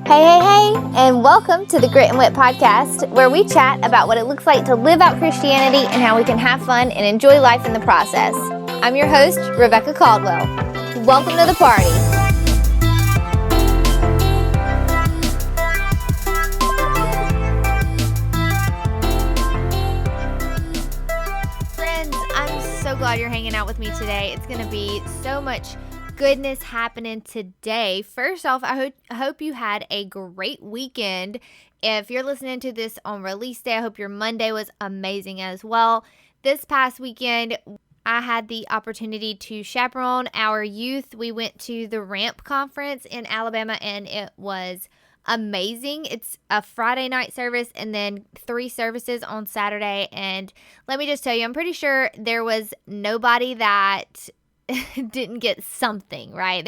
Hey, and welcome to the Grit and Wit podcast, where we chat about what it looks like to live out Christianity and how we can have fun and enjoy life in the process. I'm your host, Rebecca Caldwell. Welcome to the party. Friends, I'm so glad you're hanging out with me today. It's going to be so much goodness happening today. First off, I hope you had a great weekend. If you're listening to this on release day, I hope your Monday was amazing as well. This past weekend, I had the opportunity to chaperone our youth. We went to the Ramp conference in Alabama, and it was amazing. It's a Friday night service and then 3 services on Saturday. And let me just tell you, I'm pretty sure there was nobody that didn't get something, right?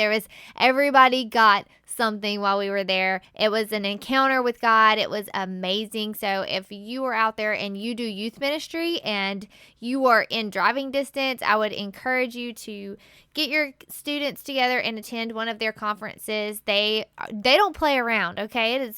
Everybody got something while we were there. It was an encounter with God. It was amazing. So if you are out there and you do youth ministry and you are in driving distance, I would encourage you to get your students together and attend one of their conferences. They don't play around, okay?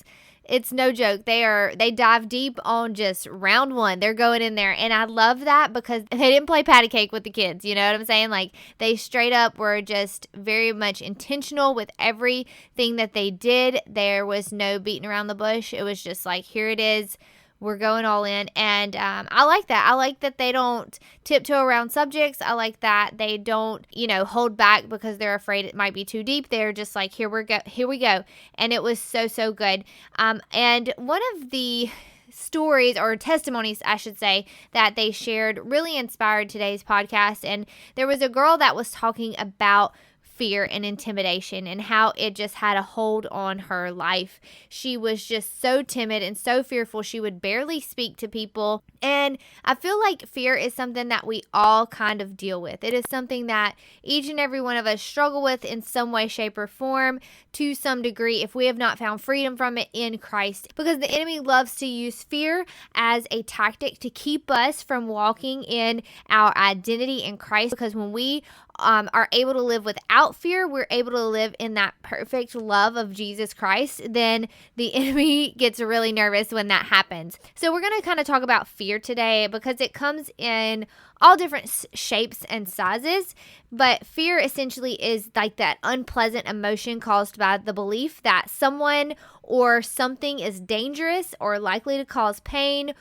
It's no joke. They dive deep on just round 1. They're going in there. And I love that because they didn't play patty cake with the kids. You know what I'm saying? Like, they straight up were just very much intentional with everything that they did. There was no beating around the bush. It was just like, here it is. We're going all in. And I like that. I like that they don't tiptoe around subjects. I like that they don't, hold back because they're afraid it might be too deep. They're just like, here we go. And it was so good. And one of the stories or testimonies, I should say, that they shared really inspired today's podcast. And there was a girl that was talking about fear and intimidation and how it just had a hold on her life. She was just so timid and so fearful. She would barely speak to people. And I feel like fear is something that we all kind of deal with. It is something that each and every one of us struggle with in some way, shape, or form to some degree if we have not found freedom from it in Christ. Because the enemy loves to use fear as a tactic to keep us from walking in our identity in Christ. Because when we are able to live without fear, we're able to live in that perfect love of Jesus Christ, then the enemy gets really nervous when that happens. So we're going to kind of talk about fear today because it comes in all different shapes and sizes, but fear essentially is like that unpleasant emotion caused by the belief that someone or something is dangerous or likely to cause pain,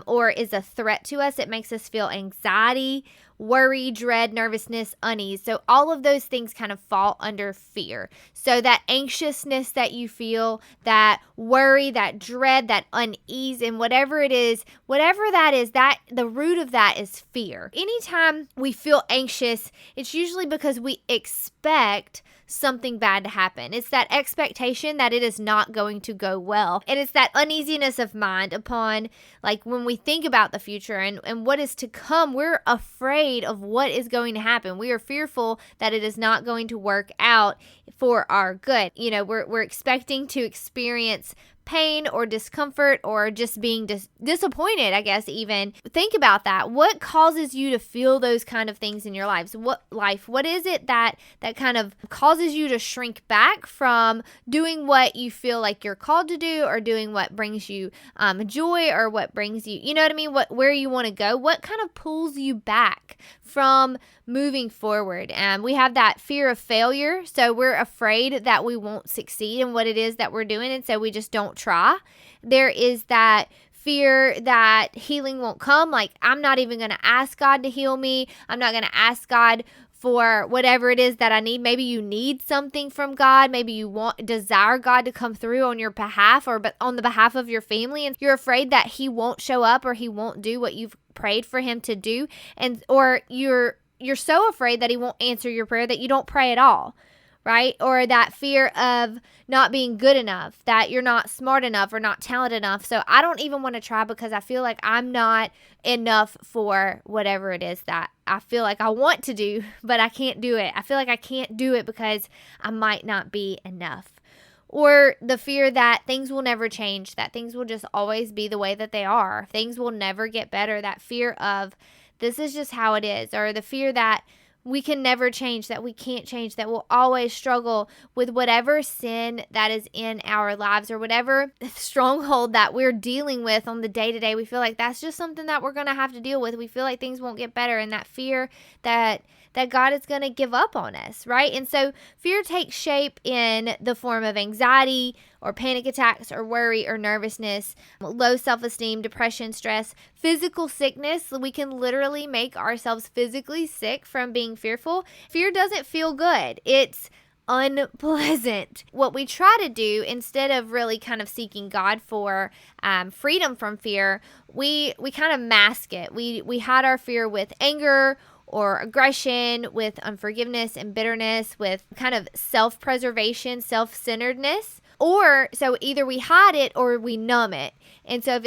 or is a threat to us. It makes us feel anxiety, worry, dread, nervousness, unease. So all of those things kind of fall under fear. So that anxiousness that you feel, that worry, that dread, that unease, and whatever that is, that the root of that is fear. Anytime we feel anxious, it's usually because we expect something bad to happen. It's that expectation that it is not going to go well. And it's that uneasiness of mind upon, like, when we think about the future and what is to come, we're afraid of what is going to happen. We are fearful that it is not going to work out for our good. We're expecting to experience pain or discomfort or just being disappointed, I guess, even. Think about that. What causes you to feel those kind of things in your lives? What is it that kind of causes you to shrink back from doing what you feel like you're called to do, or doing what brings you joy, or what brings you, you know what I mean? Where you want to go? What kind of pulls you back from moving forward? We have that fear of failure. So we're afraid that we won't succeed in what it is that we're doing. And so we just don't try. There is that fear that healing won't come. Like, I'm not even going to ask God to heal me. I'm not going to ask God for whatever it is that I need. Maybe you need something from God. Maybe you desire God to come through on your behalf, or but on the behalf of your family, and you're afraid that He won't show up or He won't do what you've prayed for Him to do, or you're so afraid that He won't answer your prayer that you don't pray at all. Right? Or that fear of not being good enough, that you're not smart enough or not talented enough. So I don't even want to try because I feel like I'm not enough for whatever it is that I feel like I want to do, but I can't do it. I feel like I can't do it because I might not be enough. Or the fear that things will never change, that things will just always be the way that they are. Things will never get better. That fear of this is just how it is. Or the fear that we can never change, that we can't change, that we'll always struggle with whatever sin that is in our lives or whatever stronghold that we're dealing with on the day-to-day. We feel like that's just something that we're going to have to deal with. We feel like things won't get better, and that fear that God is going to give up on us, right? And so fear takes shape in the form of anxiety or panic attacks or worry or nervousness, low self-esteem, depression, stress, physical sickness. We can literally make ourselves physically sick from being fearful. Fear doesn't feel good. It's unpleasant. What we try to do, instead of really kind of seeking God for freedom from fear, we kind of mask it. We hide our fear with anger or aggression, with unforgiveness and bitterness, with kind of self-preservation, self-centeredness. Or so either we hide it or we numb it. And so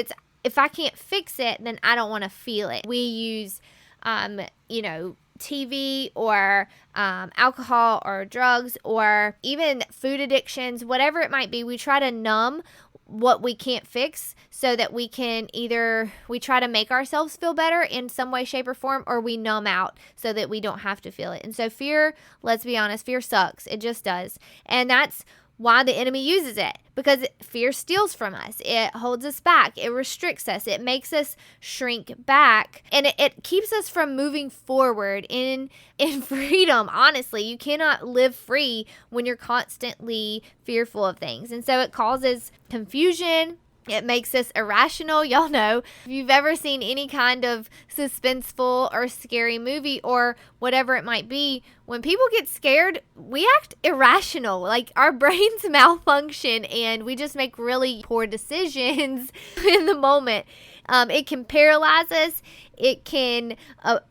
if I can't fix it, then I don't want to feel it. We use TV or alcohol or drugs or even food addictions, whatever it might be. We try to numb what we can't fix so that we try to make ourselves feel better in some way, shape, or form, or we numb out so that we don't have to feel it. And so fear, let's be honest, fear sucks. It just does. And that's why the enemy uses it, because fear steals from us. It holds us back. It restricts us. It makes us shrink back, and it keeps us from moving forward in freedom. Honestly, you cannot live free when you're constantly fearful of things. And so it causes confusion. It makes us irrational. Y'all know, if you've ever seen any kind of suspenseful or scary movie or whatever it might be, when people get scared, we act irrational. Like our brains malfunction and we just make really poor decisions in the moment. It can paralyze us. It can,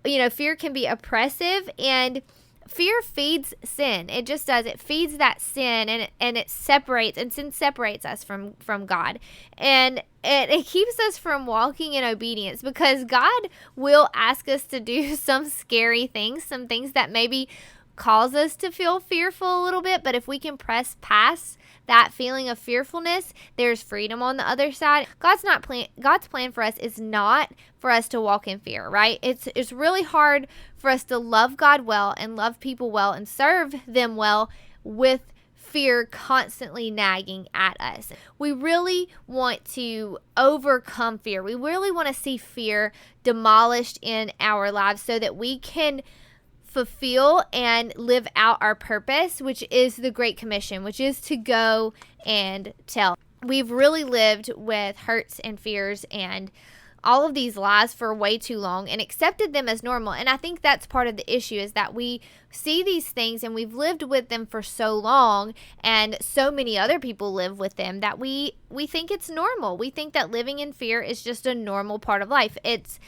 fear can be oppressive, and fear feeds sin. It just does. It feeds that sin, and it separates, and sin separates us from God. And it keeps us from walking in obedience, because God will ask us to do some scary things, some things that maybe cause us to feel fearful a little bit. But if we can press past that feeling of fearfulness, there's freedom on the other side. God's plan for us is not for us to walk in fear, right? It's really hard for us to love God well and love people well and serve them well with fear constantly nagging at us. We really want to overcome fear. We really want to see fear demolished in our lives so that we can fulfill and live out our purpose, which is the Great Commission, which is to go and tell. We've really lived with hurts and fears and all of these lies for way too long and accepted them as normal. And I think that's part of the issue, is that we see these things and we've lived with them for so long, and so many other people live with them, that we think it's normal. We think that living in fear is just a normal part of life. It's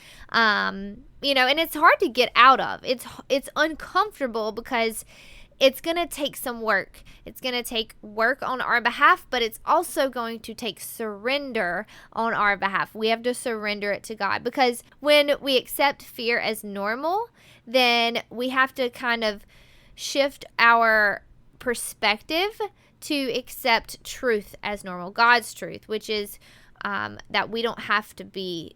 and it's hard to get out of. It's uncomfortable because it's going to take some work. It's going to take work on our behalf, but it's also going to take surrender on our behalf. We have to surrender it to God, because when we accept fear as normal, then we have to kind of shift our perspective to accept truth as normal, God's truth, which is that we don't have to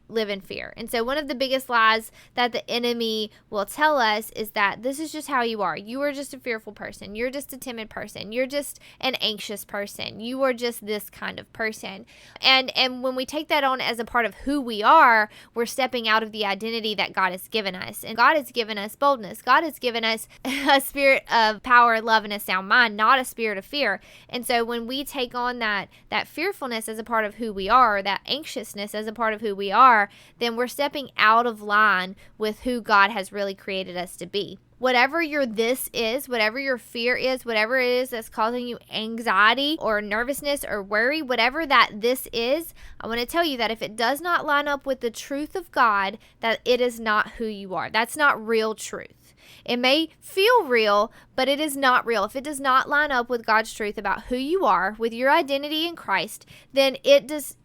live in fear. And so one of the biggest lies that the enemy will tell us is that this is just how you are. You are just a fearful person. You're just a timid person. You're just an anxious person. You are just this kind of person. And when we take that on as a part of who we are, we're stepping out of the identity that God has given us. And God has given us boldness. God has given us a spirit of power, love, and a sound mind, not a spirit of fear. And so when we take on that fearfulness as a part of who we are, that anxiousness as a part of who we are, then we're stepping out of line with who God has really created us to be. Whatever your this is, whatever your fear is, whatever it is that's causing you anxiety or nervousness or worry, whatever that this is, I want to tell you that if it does not line up with the truth of God, that it is not who you are. That's not real truth. It may feel real, but it is not real. If it does not line up with God's truth about who you are, with your identity in Christ, then it's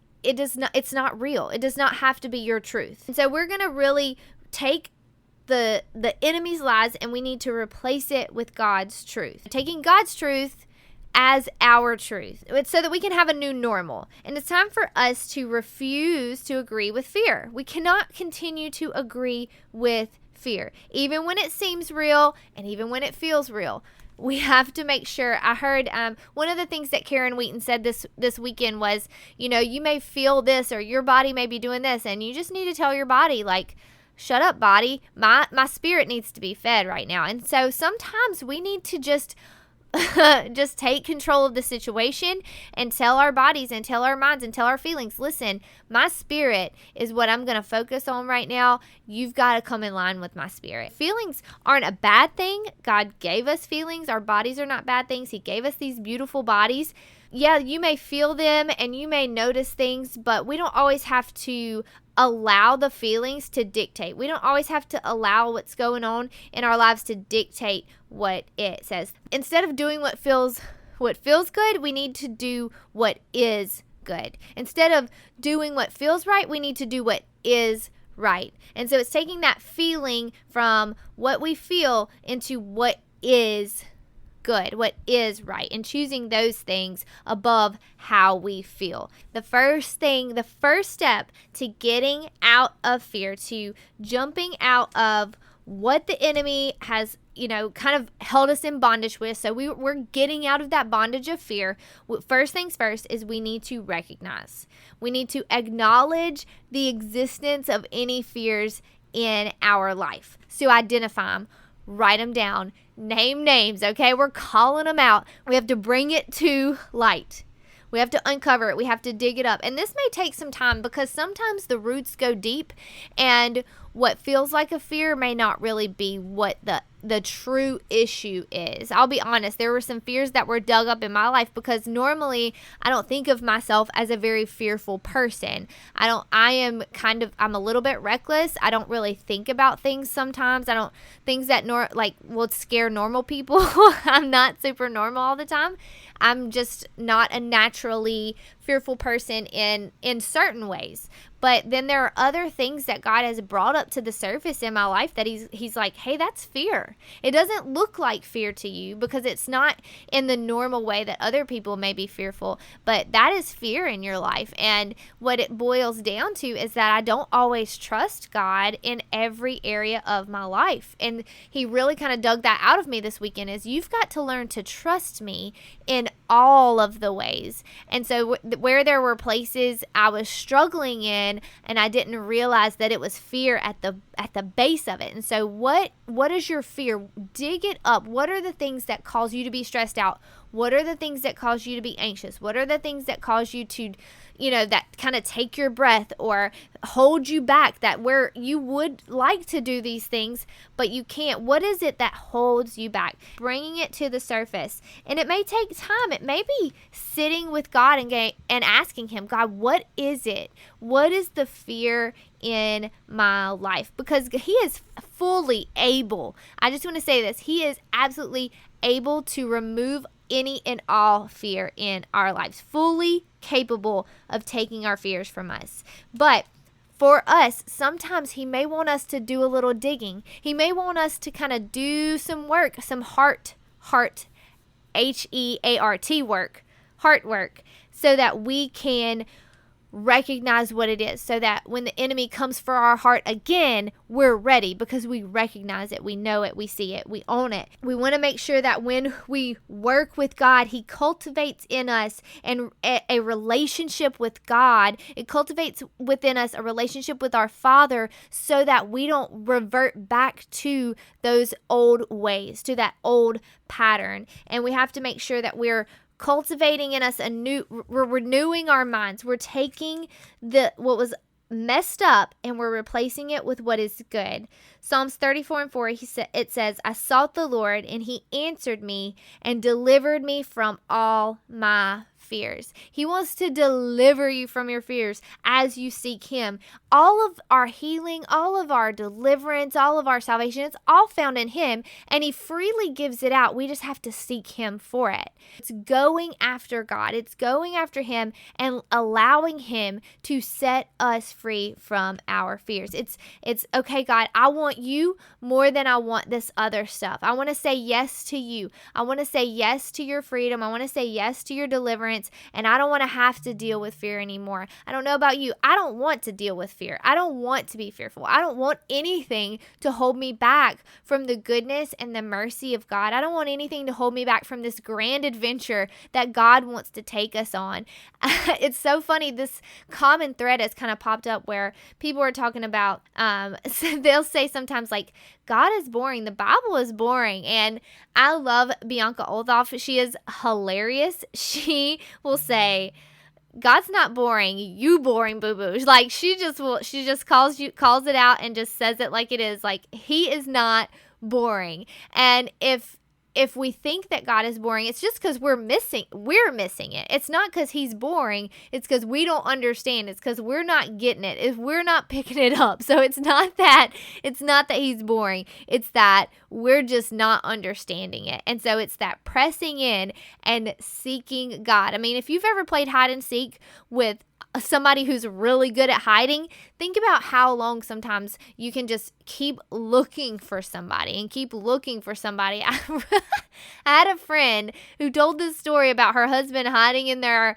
not real. It does not have to be your truth. And so we're going to really take the enemy's lies, and we need to replace it with God's truth. Taking God's truth as our truth, so that we can have a new normal. And it's time for us to refuse to agree with fear. We cannot continue to agree with fear, even when it seems real and even when it feels real. We have to make sure. I heard one of the things that Karen Wheaton said this weekend was, you may feel this or your body may be doing this, and you just need to tell your body, like, shut up, body. My spirit needs to be fed right now. And so sometimes we need to just take control of the situation and tell our bodies and tell our minds and tell our feelings, listen, my spirit is what I'm going to focus on right now. You've got to come in line with my spirit. Feelings aren't a bad thing. God gave us feelings. Our bodies are not bad things. He gave us these beautiful bodies. Yeah, you may feel them and you may notice things, but we don't always have to allow the feelings to dictate. We don't always have to allow what's going on in our lives to dictate what it says. Instead of doing what feels good, we need to do what is good. Instead of doing what feels right, we need to do what is right. And so it's taking that feeling from what we feel into what is good, what is right, and choosing those things above how we feel. The first step to getting out of fear, to jumping out of what the enemy has, kind of held us in bondage with. So we're getting out of that bondage of fear. First things first is we need to recognize. We need to acknowledge the existence of any fears in our life. So identify them, write them down, name names, okay? We're calling them out. We have to bring it to light. We have to uncover it. We have to dig it up. And this may take some time because sometimes the roots go deep and what feels like a fear may not really be what the true issue is. I'll be honest, there were some fears that were dug up in my life because normally I don't think of myself as a very fearful person. I'm a little bit reckless. I don't really think about things sometimes. Things that would scare normal people. I'm not super normal all the time. I'm just not a naturally fearful person in certain ways. But then there are other things that God has brought up to the surface in my life that he's like, hey, that's fear. It doesn't look like fear to you because it's not in the normal way that other people may be fearful, but that is fear in your life. And what it boils down to is that I don't always trust God in every area of my life. And he really kind of dug that out of me this weekend is you've got to learn to trust me in all of the ways. And so where there were places I was struggling in and I didn't realize that it was fear at the base of it. And so what is your fear? Dig it up. What are the things that cause you to be stressed out? What are the things that cause you to be anxious? What are the things that cause you to, that kind of take your breath or hold you back, that where you would like to do these things, but you can't? What is it that holds you back? Bringing it to the surface. And it may take time. It may be sitting with God and asking him, God, what is it? What is the fear in my life? Because he is fully able. I just want to say this. He is absolutely able to remove any and all fear in our lives, fully capable of taking our fears from us. But for us, sometimes he may want us to do a little digging. He may want us to kind of do some work, some heart, HEART work, heart work, so that we can recognize what it is, so that when the enemy comes for our heart again, we're ready because we recognize it, we know it, we see it, we own it. We want to make sure that when we work with God, he cultivates in us a relationship with God. It cultivates within us a relationship with our Father so that we don't revert back to those old ways, to that old pattern. And we have to make sure that we're cultivating in us we're renewing our minds. We're taking what was messed up and we're replacing it with what is good. Psalms 34:4, it says, I sought the Lord and he answered me and delivered me from all my fears. He wants to deliver you from your fears as you seek him. All of our healing, all of our deliverance, all of our salvation, it's all found in him, and he freely gives it out. We just have to seek him for it. It's going after God. It's going after him and allowing him to set us free from our fears. It's okay, God, I want you more than I want this other stuff. I want to say yes to you. I want to say yes to your freedom. I want to say yes to your deliverance. deliverance, and I don't want to have to deal with fear anymore. I don't know about you. I don't want to deal with fear. I don't want to be fearful. I don't want anything to hold me back from the goodness and the mercy of God. I don't want anything to hold me back from this grand adventure that God wants to take us on. It's so funny. This common thread has kind of popped up where people are talking about, so they'll say sometimes like, God is boring. The Bible is boring. And I love Bianca Olthoff. She is hilarious. She will say, God's not boring. You boring, boo-boo. Like she just calls it out and just says it like it is. Like he is not boring. And if we think that God is boring, it's just because we're missing it. It's not because he's boring. It's because we don't understand. It's because we're not getting it. If we're not picking it up. So it's not that he's boring. It's that we're just not understanding it. And so it's that pressing in and seeking God. I mean, if you've ever played hide and seek with somebody who's really good at hiding, think about how long sometimes you can just keep looking for somebody and keep looking for somebody. I had a friend who told this story about her husband hiding in their,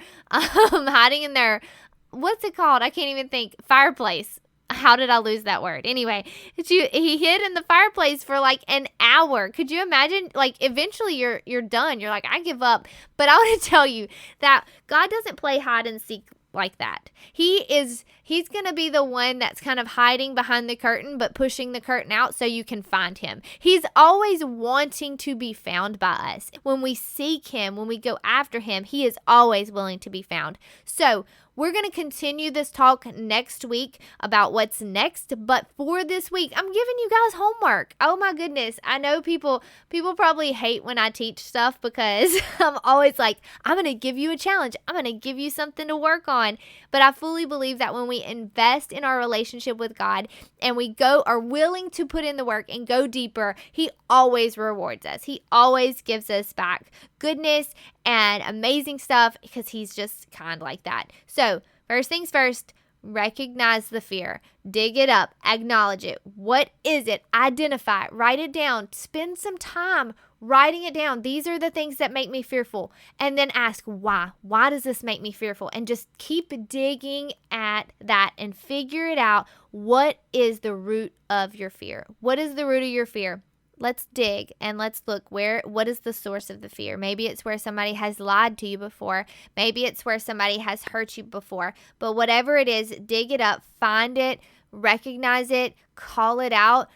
what's it called? I can't even think. Fireplace. How did I lose that word? Anyway, he hid in the fireplace for like an hour. Could you imagine? Like eventually you're done. You're like, I give up. But I want to tell you that God doesn't play hide and seek like that. He's going to be the one that's kind of hiding behind the curtain, but pushing the curtain out so you can find him. He's always wanting to be found by us. When we seek him, when we go after him, he is always willing to be found. So we're going to continue this talk next week about what's next. But for this week, I'm giving you guys homework. Oh my goodness. I know people probably hate when I teach stuff because I'm always like, I'm going to give you a challenge. I'm going to give you something to work on. But I fully believe that when we invest in our relationship with God and we are willing to put in the work and go deeper, he always rewards us. He always gives us back goodness and amazing stuff because he's just kind of like that. So first things first, recognize the fear, dig it up, acknowledge it. What is it? Identify it, write it down, spend some time writing it down. These are the things that make me fearful. And then ask why. Why does this make me fearful? And just keep digging at that and figure it out. What is the root of your fear? What is the root of your fear? Let's dig and let's look what is the source of the fear? Maybe it's where somebody has lied to you before. Maybe it's where somebody has hurt you before. But whatever it is, dig it up, find it, recognize it, call it out.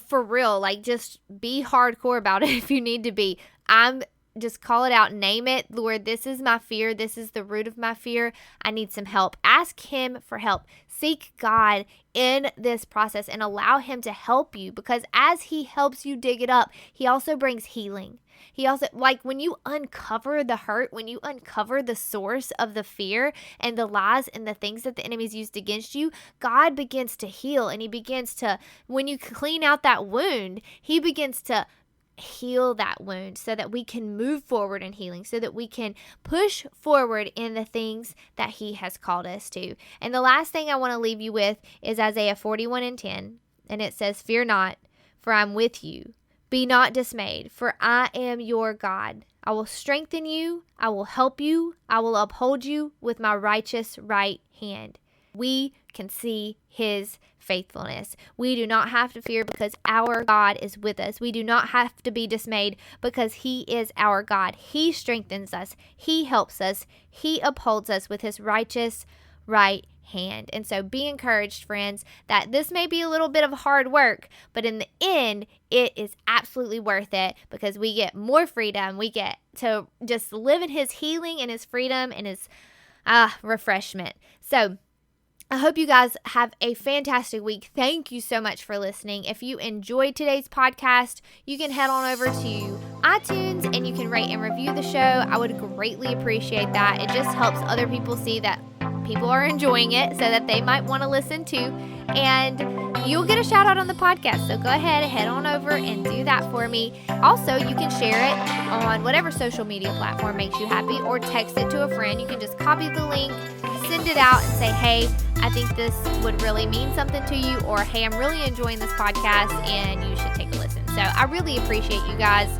For real, like just be hardcore about it if you need to be. Just call it out, name it. Lord, this is my fear. This is the root of my fear. I need some help. Ask him for help. Seek God in this process and allow him to help you, because as he helps you dig it up, he also brings healing. He also, like when you uncover the hurt, when you uncover the source of the fear and the lies and the things that the enemy's used against you, God begins to heal, and he begins to, when you clean out that wound, he begins to heal that wound so that we can move forward in healing, so that we can push forward in the things that he has called us to. And the last thing I want to leave you with is Isaiah 41:10, and it says, "Fear not, for I'm with you. Be not dismayed, for I am your God. I will strengthen you. I will help you. I will uphold you with my righteous right hand." We can see his faithfulness. We do not have to fear because our God is with us. We do not have to be dismayed because he is our God. He strengthens us. He helps us. He upholds us with his righteous right hand. And so be encouraged, friends, that this may be a little bit of hard work, but in the end, it is absolutely worth it because we get more freedom. We get to just live in his healing and his freedom and his refreshment. So I hope you guys have a fantastic week. Thank you so much for listening. If you enjoyed today's podcast, you can head on over to iTunes and you can rate and review the show. I would greatly appreciate that. It just helps other people see that people are enjoying it so that they might want to listen too. And you'll get a shout out on the podcast. So go ahead, head on over and do that for me. Also, you can share it on whatever social media platform makes you happy, or text it to a friend. You can just copy the link, send it out and say, hey, I think this would really mean something to you, or hey, I'm really enjoying this podcast and you should take a listen. So I really appreciate you guys.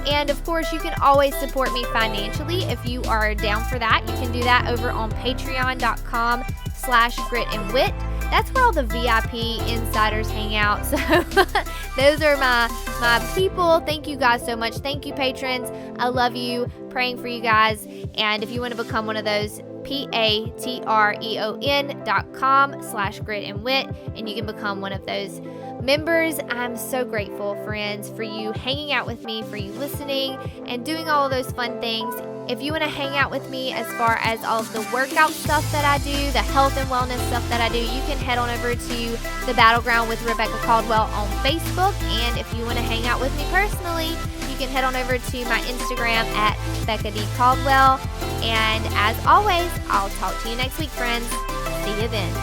And of course, you can always support me financially if you are down for that. You can do that over on patreon.com/gritandwit. That's where all the VIP insiders hang out. So those are my people. Thank you guys so much. Thank you, patrons. I love you. Praying for you guys. And if you want to become one of those, patreon.com/gritandwit, and you can become one of those members. I'm so grateful, friends, for you hanging out with me, for you listening and doing all of those fun things. If you want to hang out with me as far as all of the workout stuff that I do, the health and wellness stuff that I do, you can head on over to the Battleground with Rebecca Caldwell on Facebook. And if you want to hang out with me personally, you can head on over to my Instagram at Becca D. Caldwell. And as always, I'll talk to you next week, friends. See you then.